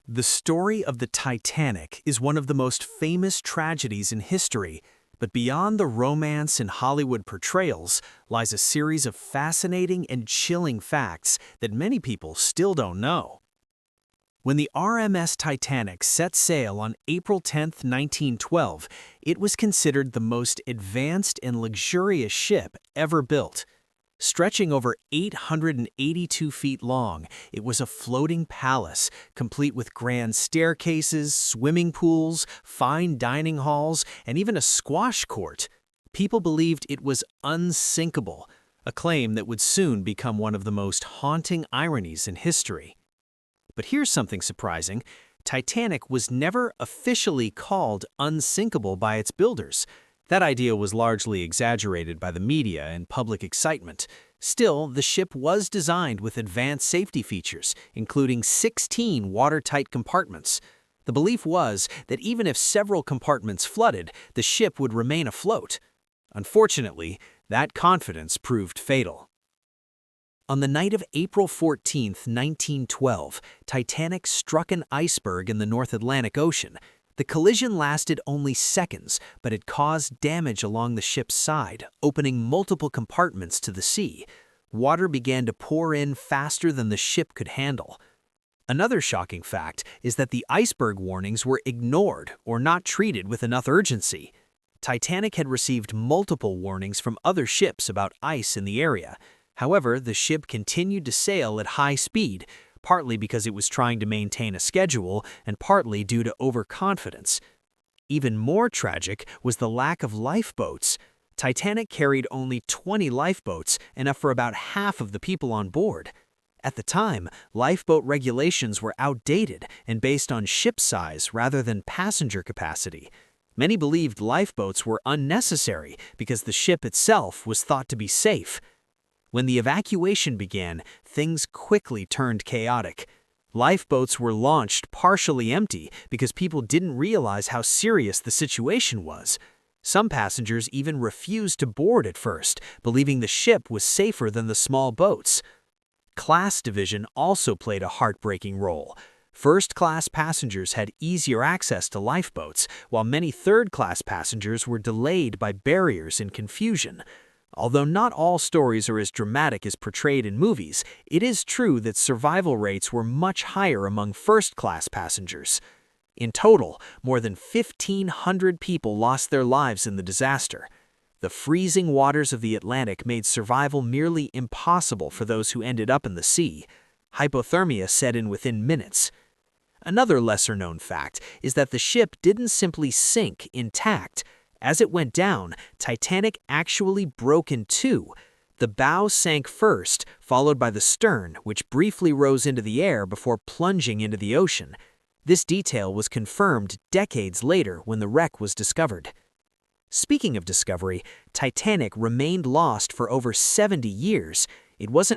The story of the Titanic is one of the most famous tragedies in history, but beyond the romance and Hollywood portrayals lies a series of fascinating and chilling facts that many people still don't know. When the RMS Titanic set sail on April 10, 1912, it was considered the most advanced and luxurious ship ever built. Stretching over 882 feet long, it was a floating palace, complete with grand staircases, swimming pools, fine dining halls, and even a squash court. People believed it was unsinkable, a claim that would soon become one of the most haunting ironies in history. But here's something surprising. Titanic was never officially called unsinkable by its builders. That idea was largely exaggerated by the media and public excitement. Still, the ship was designed with advanced safety features, including 16 watertight compartments. The belief was that even if several compartments flooded, the ship would remain afloat. Unfortunately, that confidence proved fatal. On the night of April 14, 1912, Titanic struck an iceberg in the North Atlantic Ocean. The collision lasted only seconds, but it caused damage along the ship's side, opening multiple compartments to the sea. Water began to pour in faster than the ship could handle. Another shocking fact is that the iceberg warnings were ignored or not treated with enough urgency. Titanic had received multiple warnings from other ships about ice in the area. However, the ship continued to sail at high speed, partly because it was trying to maintain a schedule and partly due to overconfidence. Even more tragic was the lack of lifeboats. Titanic carried only 20 lifeboats, enough for about half of the people on board. At the time, lifeboat regulations were outdated and based on ship size rather than passenger capacity. Many believed lifeboats were unnecessary because the ship itself was thought to be safe. When the evacuation began, things quickly turned chaotic. Lifeboats were launched partially empty because people didn't realize how serious the situation was. Some passengers even refused to board at first, believing the ship was safer than the small boats. Class division also played a heartbreaking role. First-class passengers had easier access to lifeboats, while many third-class passengers were delayed by barriers and confusion. Although not all stories are as dramatic as portrayed in movies, it is true that survival rates were much higher among first-class passengers. In total, more than 1,500 people lost their lives in the disaster. The freezing waters of the Atlantic made survival nearly impossible for those who ended up in the sea. Hypothermia set in within minutes. Another lesser-known fact is that the ship didn't simply sink intact. As it went down, Titanic actually broke in two. The bow sank first, followed by the stern, which briefly rose into the air before plunging into the ocean. This detail was confirmed decades later when the wreck was discovered. Speaking of discovery, Titanic remained lost for over 70 years. It wasn't